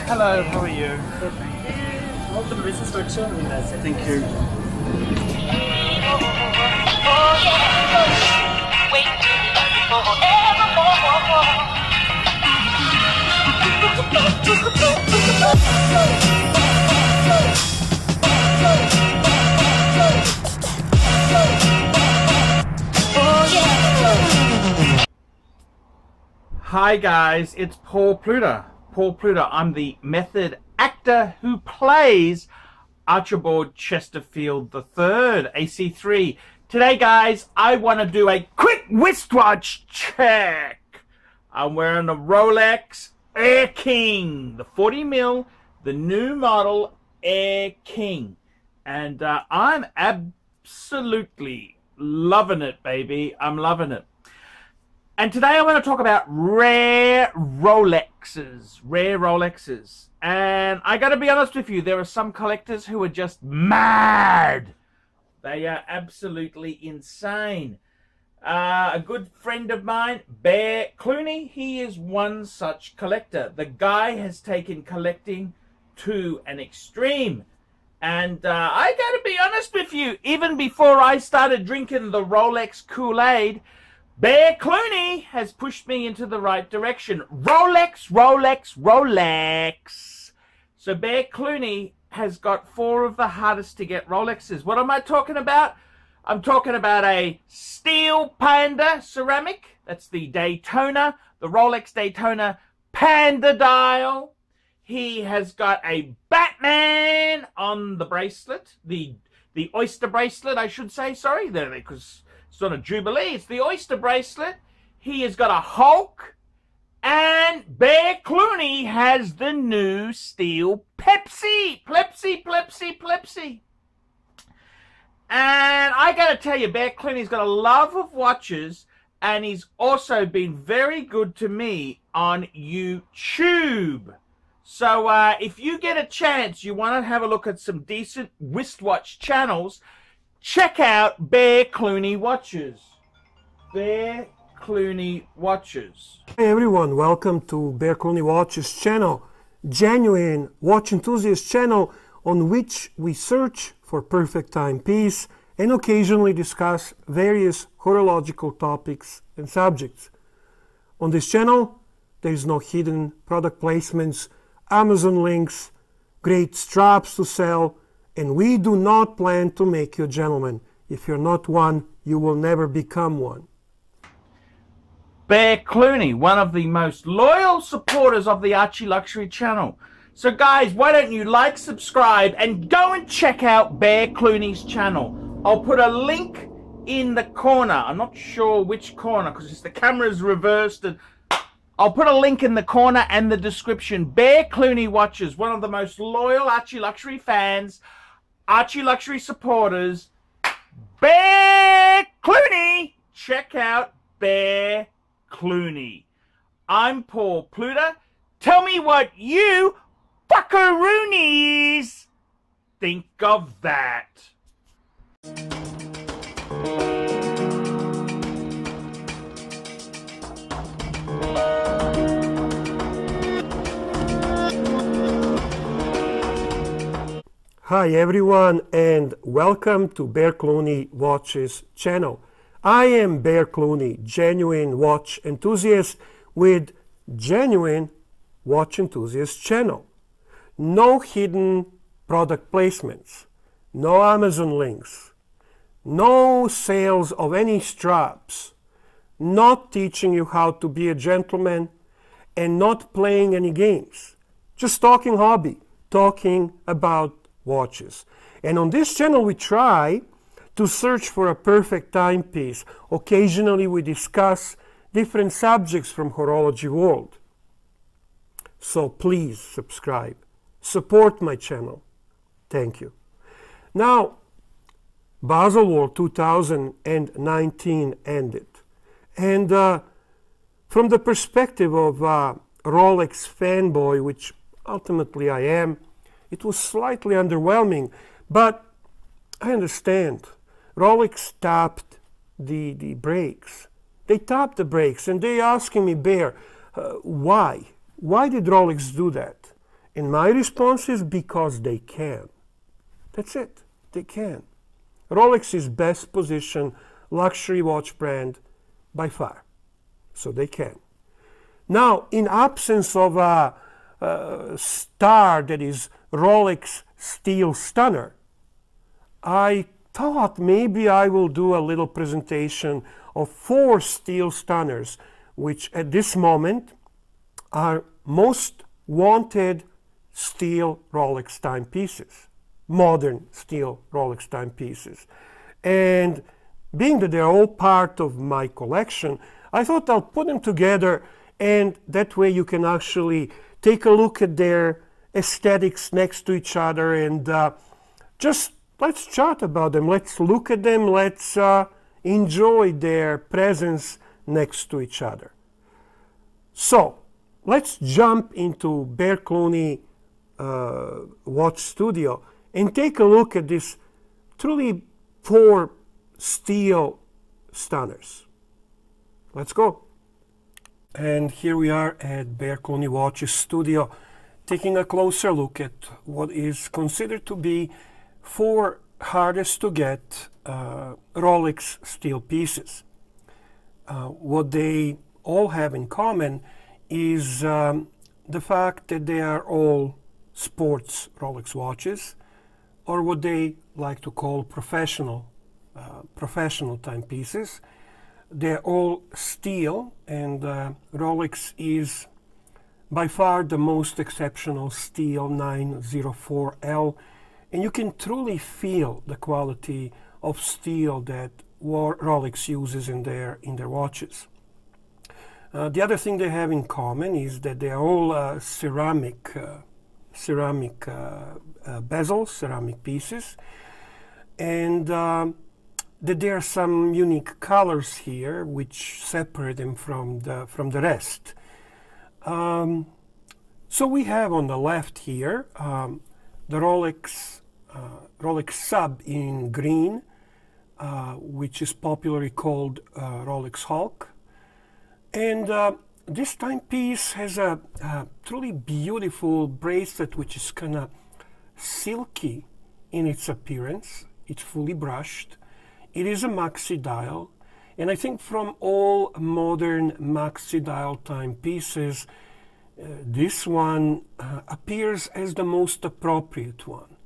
Hello, how are you? Good, thank you. Welcome to Business Structure with us. Thank you. Hi guys, it's Paul Pluter. Paul Pluter. I'm the method actor who plays Archibald Chesterfield III, AC3. Today guys, I want to do a quick wristwatch check. I'm wearing a Rolex Air King, the 40mm, the new model Air King. And I'm absolutely loving it, baby. I'm loving it. And today I want to talk about rare Rolexes. And I got to be honest with you, there are some collectors who are just mad. They are absolutely insane. A good friend of mine, Bear Clooney, he is one such collector. The guy has taken collecting to an extreme. And I got to be honest with you, even before I started drinking the Rolex Kool-Aid, Bear Clooney has pushed me into the right direction. Rolex. So Bear Clooney has got 4 of the hardest to get Rolexes. What am I talking about? I'm talking about a steel panda ceramic. That's the Daytona, the Rolex Daytona Panda dial. He has got a Batman on the bracelet, the oyster bracelet, I should say. Sorry, there, because it's not a Jubilee, it's the oyster bracelet. He has got a Hulk, and Bear Clooney has the new steel Pepsi. And I gotta tell you, Bear Clooney's got a love of watches, and he's also been very good to me on YouTube. So if you get a chance, you want to have a look at some decent wristwatch channels, check out Bear Clooney Watches. Bear Clooney Watches. Hey everyone, welcome to Bear Clooney Watches channel, genuine watch enthusiast channel on which we search for perfect timepiece and occasionally discuss various horological topics and subjects. On this channel, there is no hidden product placements, Amazon links, great straps to sell, and we do not plan to make you a gentleman. If you're not one, you will never become one. Bear Clooney, one of the most loyal supporters of the ArchieLuxury channel. So guys, why don't you like, subscribe, and go and check out Bear Clooney's channel. I'll put a link in the corner. I'm not sure which corner because the camera's reversed. And I'll put a link in the corner and the description. Bear Clooney Watches, one of the most loyal ArchieLuxury fans, ArchieLuxury supporters, Bear Clooney. Check out Bear Clooney. I'm Paul Pluter. Tell me what you buckaroonies think of that. Hi everyone and welcome to Bear Clooney Watches channel. I am Bear Clooney, genuine watch enthusiast with genuine watch enthusiast channel. No hidden product placements, no Amazon links, no sales of any straps, not teaching you how to be a gentleman, and not playing any games. Just talking hobby, talking about watches. And on this channel we try to search for a perfect timepiece. Occasionally we discuss different subjects from horology world. So please subscribe, support my channel. Thank you. Now, Baselworld 2019 ended, and from the perspective of Rolex fanboy, which ultimately I am, it was slightly underwhelming, but I understand. Rolex tapped the brakes. They tapped the brakes, and they asking me, Bear, why? Why did Rolex do that? And my response is because they can. That's it. They can. Rolex is best positioned luxury watch brand by far. So they can. Now, in absence of a star that is Rolex Steel Stunner, I thought maybe I will do a little presentation of 4 steel stunners, which at this moment are most wanted steel Rolex timepieces, modern steel Rolex timepieces. And being that they're all part of my collection, I thought I'll put them together, and that way you can actually take a look at their aesthetics next to each other, and just let's chat about them. Let's look at them. Let's enjoy their presence next to each other. So let's jump into Bear Clooney Watch Studio and take a look at this truly 4 steel stunners. Let's go. And here we are at Bear Clooney Watches Studio, taking a closer look at what is considered to be 4 hardest to get Rolex steel pieces. What they all have in common is the fact that they are all sports Rolex watches, or what they like to call professional timepieces. They're all steel, and Rolex is by far the most exceptional steel 904L, and you can truly feel the quality of steel that Rolex uses in their watches. The other thing they have in common is that they are all ceramic bezels, ceramic pieces, and that there are some unique colors here which separate them from the rest. So we have on the left here the Rolex sub in green, which is popularly called Rolex Hulk. And this timepiece has a truly beautiful bracelet which is kind of silky in its appearance. It's fully brushed. It is a maxi dial, and I think from all modern maxi dial timepieces, this one appears as the most appropriate one.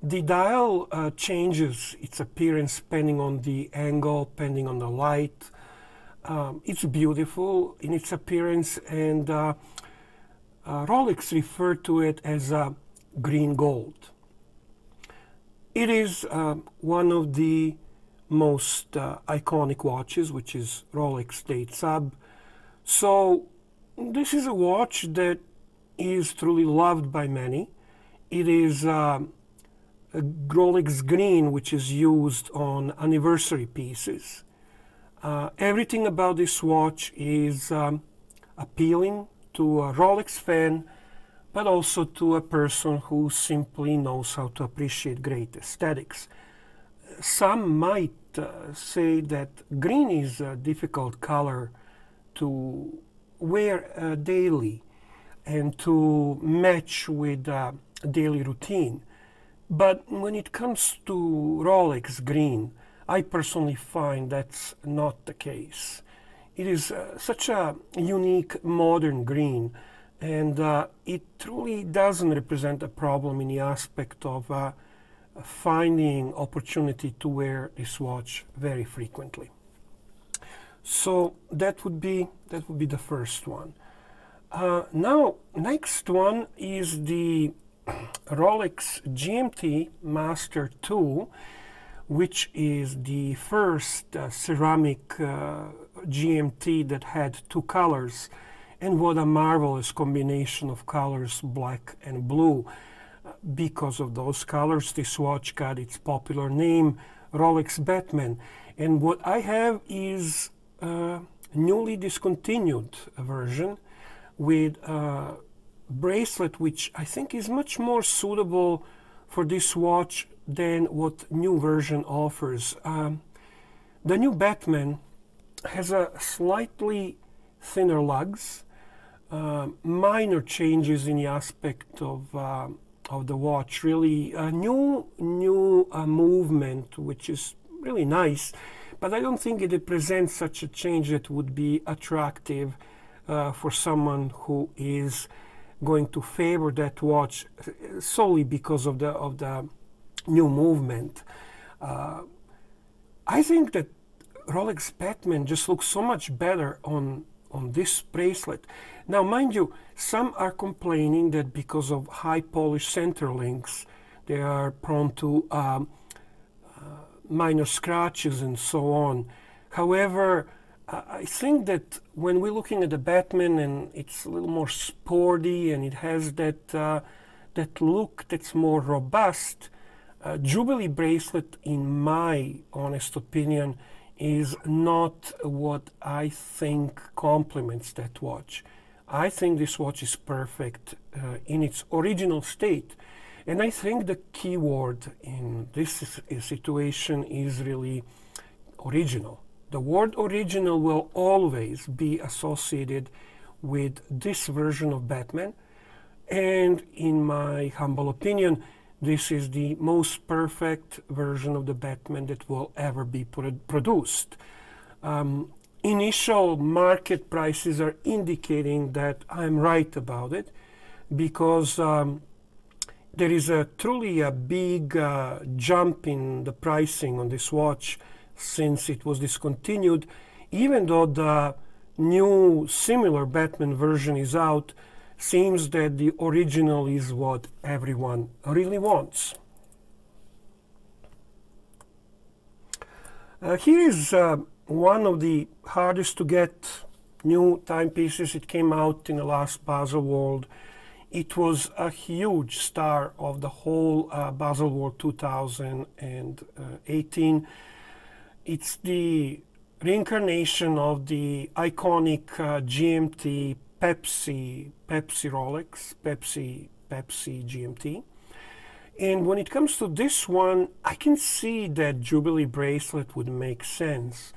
The dial changes its appearance depending on the angle, depending on the light. It's beautiful in its appearance, and Rolex referred to it as green gold. It is one of the most iconic watches, which is Rolex Date Sub. So this is a watch that is truly loved by many. It is Rolex green, which is used on anniversary pieces. Everything about this watch is appealing to a Rolex fan, but also to a person who simply knows how to appreciate great aesthetics. Some might say that green is a difficult color to wear daily and to match with daily routine. But when it comes to Rolex green, I personally find that's not the case. It is such a unique modern green, and it truly doesn't represent a problem in the aspect of finding opportunity to wear this watch very frequently. So that would be the first one. Now, next one is the Rolex GMT Master 2, which is the first ceramic GMT that had 2 colors. And what a marvelous combination of colors, black and blue. Because of those colors, this watch got its popular name, Rolex Batman. And what I have is a newly discontinued version with a bracelet which I think is much more suitable for this watch than what new version offers. The new Batman has a slightly thinner lugs, minor changes in the aspect of the watch. Really, a new movement, which is really nice, but I don't think it represents such a change that would be attractive for someone who is going to favor that watch solely because of the new movement. I think that Rolex Batman just looks so much better on this bracelet. Now, mind you, some are complaining that because of high polish center links, they are prone to minor scratches and so on. However, I think that when we're looking at the Batman and it's a little more sporty and it has that that look that's more robust, Jubilee bracelet, in my honest opinion, is not what I think complements that watch. I think this watch is perfect in its original state. And I think the key word in this situation is really original. The word original will always be associated with this version of Batman. And in my humble opinion, this is the most perfect version of the Batman that will ever be produced. Initial market prices are indicating that I'm right about it, because there is truly a big jump in the pricing on this watch since it was discontinued. Even though the new similar Batman version is out, seems that the original is what everyone really wants. Here is one of the hardest to get new timepieces. It came out in the last Baselworld. It was a huge star of the whole Baselworld 2018. It's the reincarnation of the iconic GMT Pepsi Rolex, Pepsi GMT. And when it comes to this one, I can see that Jubilee bracelet would make sense.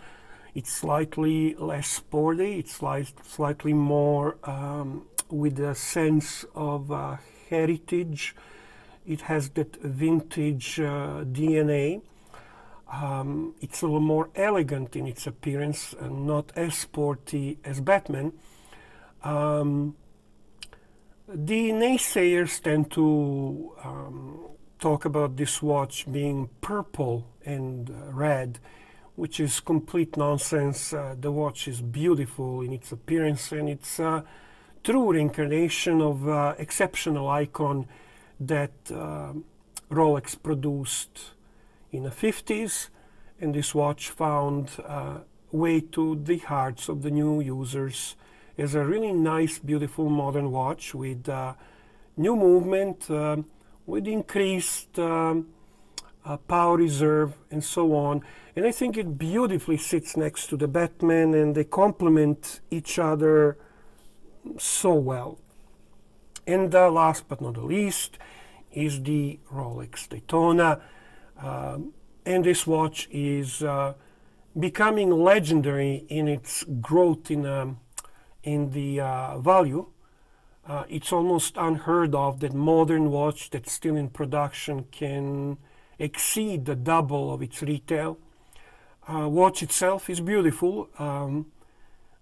It's slightly less sporty, it's slightly more with a sense of heritage. It has that vintage DNA. It's a little more elegant in its appearance and not as sporty as Batman. The naysayers tend to talk about this watch being purple and red, which is complete nonsense. The watch is beautiful in its appearance, and it's a true reincarnation of exceptional icon that Rolex produced in the 50s, and this watch found way to the hearts of the new users as a really nice, beautiful modern watch with new movement, with increased power reserve and so on. And I think it beautifully sits next to the Batman, and they complement each other so well. And last but not the least is the Rolex Daytona. And this watch is becoming legendary in its growth in the value. It's almost unheard of that modern watch that's still in production can exceed the double of its retail. Watch itself is beautiful.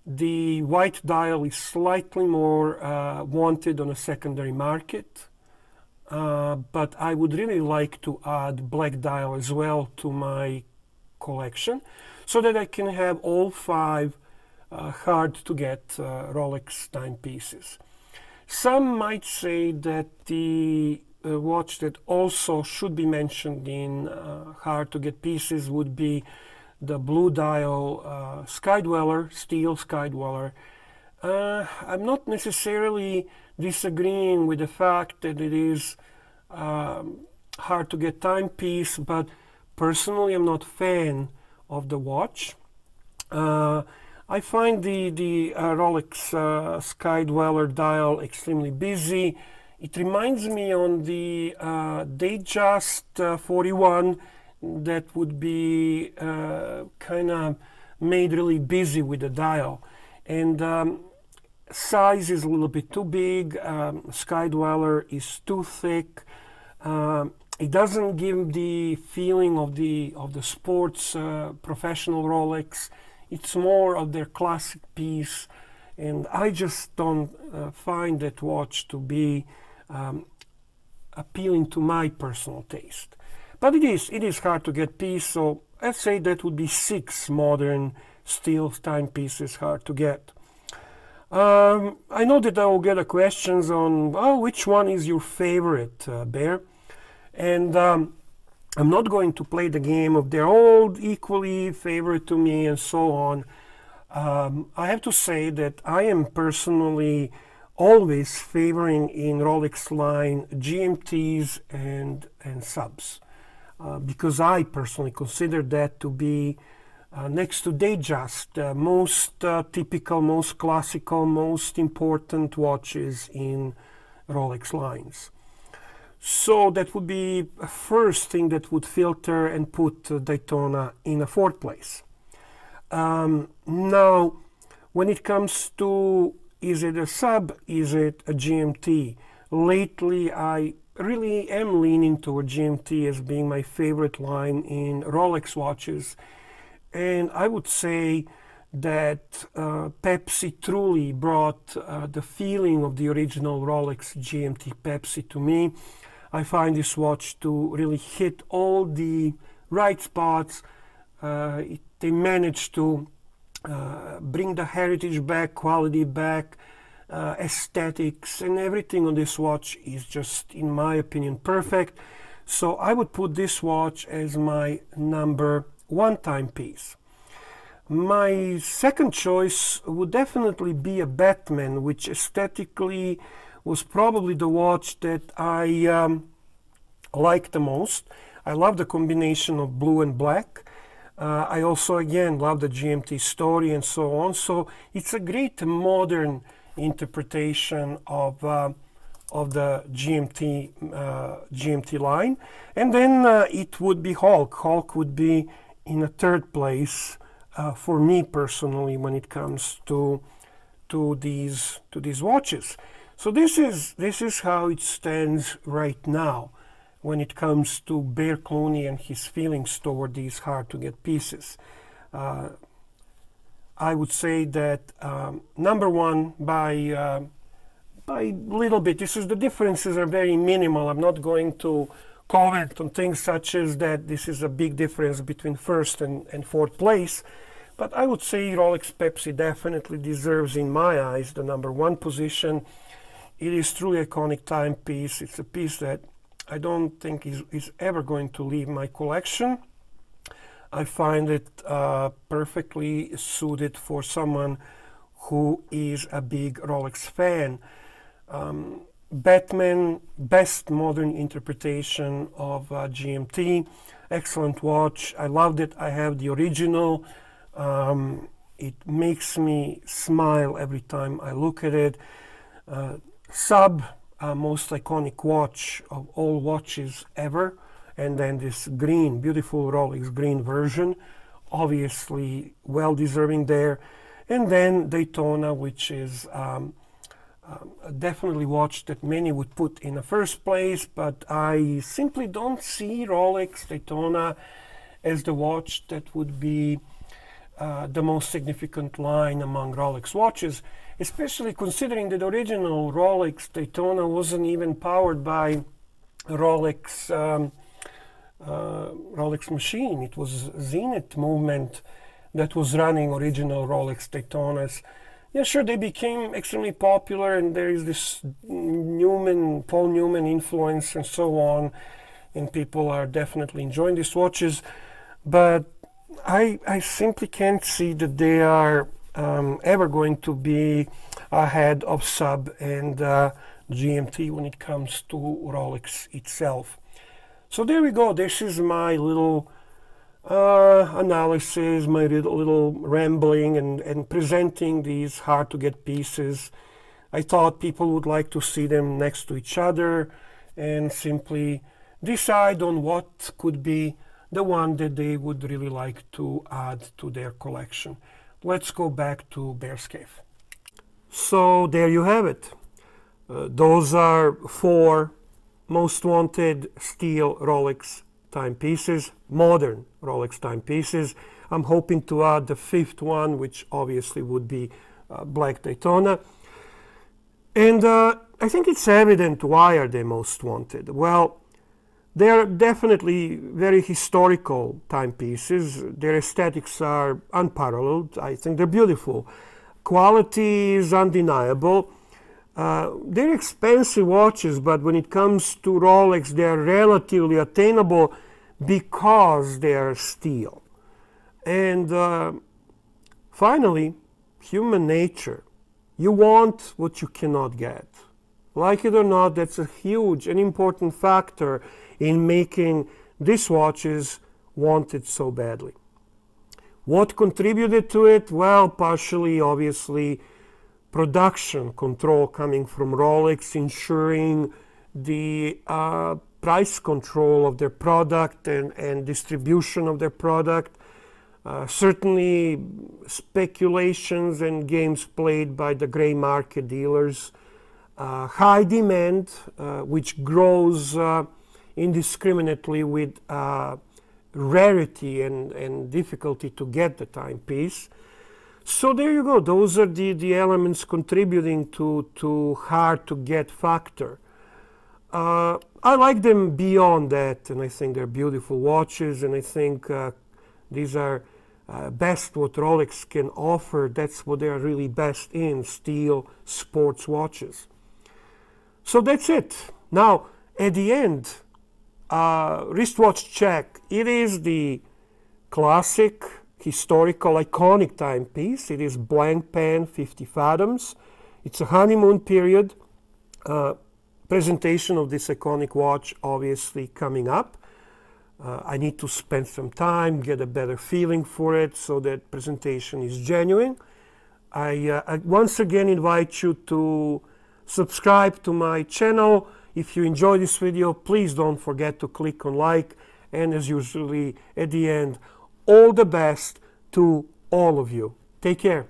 The white dial is slightly more wanted on a secondary market. But I would really like to add black dial as well to my collection, so that I can have all 5 hard to get Rolex timepieces. Some might say that the watch that also should be mentioned in hard to get pieces would be the blue dial Skydweller, steel Skydweller. I'm not necessarily disagreeing with the fact that it is hard to get timepiece, but personally I'm not a fan of the watch. I find the Rolex Skydweller dial extremely busy. It reminds me on the Datejust 41 that would be kind of made really busy with the dial. And size is a little bit too big, Sky Dweller is too thick. It doesn't give the feeling of the sports professional Rolex. It's more of their classic piece, and I just don't find that watch to be appealing to my personal taste. But it is hard to get piece, so let's say that would be 6 modern steel timepieces hard to get. I know that I will get questions on, oh, which one is your favorite, Bear? And I'm not going to play the game of they're all equally favorite to me and so on. I have to say that I am personally always favoring in Rolex line GMTs and subs, because I personally consider that to be next to Datejust, most typical, most classical, most important watches in Rolex lines. So that would be a first thing that would filter and put Daytona in a 4th place. Now, when it comes to is it a sub, is it a GMT? Lately, I really am leaning toward GMT as being my favorite line in Rolex watches. And I would say that Pepsi truly brought the feeling of the original Rolex GMT Pepsi to me. I find this watch to really hit all the right spots. They managed to bring the heritage back, quality back, aesthetics, and everything on this watch is just, in my opinion, perfect. So I would put this watch as my number 1 timepiece. My second choice would definitely be a Batman, which aesthetically was probably the watch that I liked the most. I love the combination of blue and black. I also, again, love the GMT story and so on. So it's a great modern interpretation of the GMT line. And then it would be Hulk. Hulk would be in a 3rd place for me personally when it comes to these watches. So this is how it stands right now when it comes to Bear Clooney and his feelings toward these hard-to-get pieces. I would say that number 1 by little bit. The differences are very minimal. I'm not going to comment on things such as that this is a big difference between 1st and 4th place. But I would say Rolex Pepsi definitely deserves, in my eyes, the number 1 position. It is truly iconic timepiece. It's a piece that I don't think is ever going to leave my collection. I find it perfectly suited for someone who is a big Rolex fan. Batman, best modern interpretation of GMT. Excellent watch. I loved it. I have the original. It makes me smile every time I look at it. Sub, most iconic watch of all watches ever. And then this green, beautiful Rolex green version, obviously well deserving there. And then Daytona, which is definitely watch that many would put in the 1st place, but I simply don't see Rolex Daytona as the watch that would be the most significant line among Rolex watches, especially considering that the original Rolex Daytona wasn't even powered by Rolex machine. It was Zenith movement that was running original Rolex Daytonas. Yeah, sure, they became extremely popular, and there is this Paul Newman influence and so on, and people are definitely enjoying these watches, but I simply can't see that they are ever going to be ahead of Sub and GMT when it comes to Rolex itself. So there we go. This is my little analysis, my little rambling and presenting these hard-to-get pieces. I thought people would like to see them next to each other and simply decide on what could be the one that they would really like to add to their collection. Let's go back to Bear's Cave. So there you have it. Those are 4 most wanted steel Rolex timepieces, modern Rolex timepieces. I'm hoping to add the 5th one, which obviously would be Black Daytona. And I think it's evident why are they most wanted. Well, they're definitely very historical timepieces. Their aesthetics are unparalleled. I think they're beautiful. Quality is undeniable. They're expensive watches, but when it comes to Rolex, they're relatively attainable because they are steel. And finally, human nature. You want what you cannot get. Like it or not, that's a huge and important factor in making these watches wanted so badly. What contributed to it? Well, partially, obviously, production control coming from Rolex, ensuring the price control of their product and distribution of their product. Certainly speculations and games played by the gray market dealers. High demand, which grows indiscriminately with rarity and difficulty to get the timepiece. So there you go. Those are the elements contributing to hard to get factor. I like them beyond that, and I think they're beautiful watches, and I think these are best what Rolex can offer. That's what they are really best in, steel sports watches. So that's it. Now, at the end, wristwatch check. It is the classic, historical, iconic timepiece. It is blank pan, 50 fathoms. It's a honeymoon period. Presentation of this iconic watch obviously coming up. I need to spend some time, get a better feeling for it, so that presentation is genuine. I once again invite you to subscribe to my channel. If you enjoy this video, please don't forget to click on like, and as usually at the end, all the best to all of you. Take care.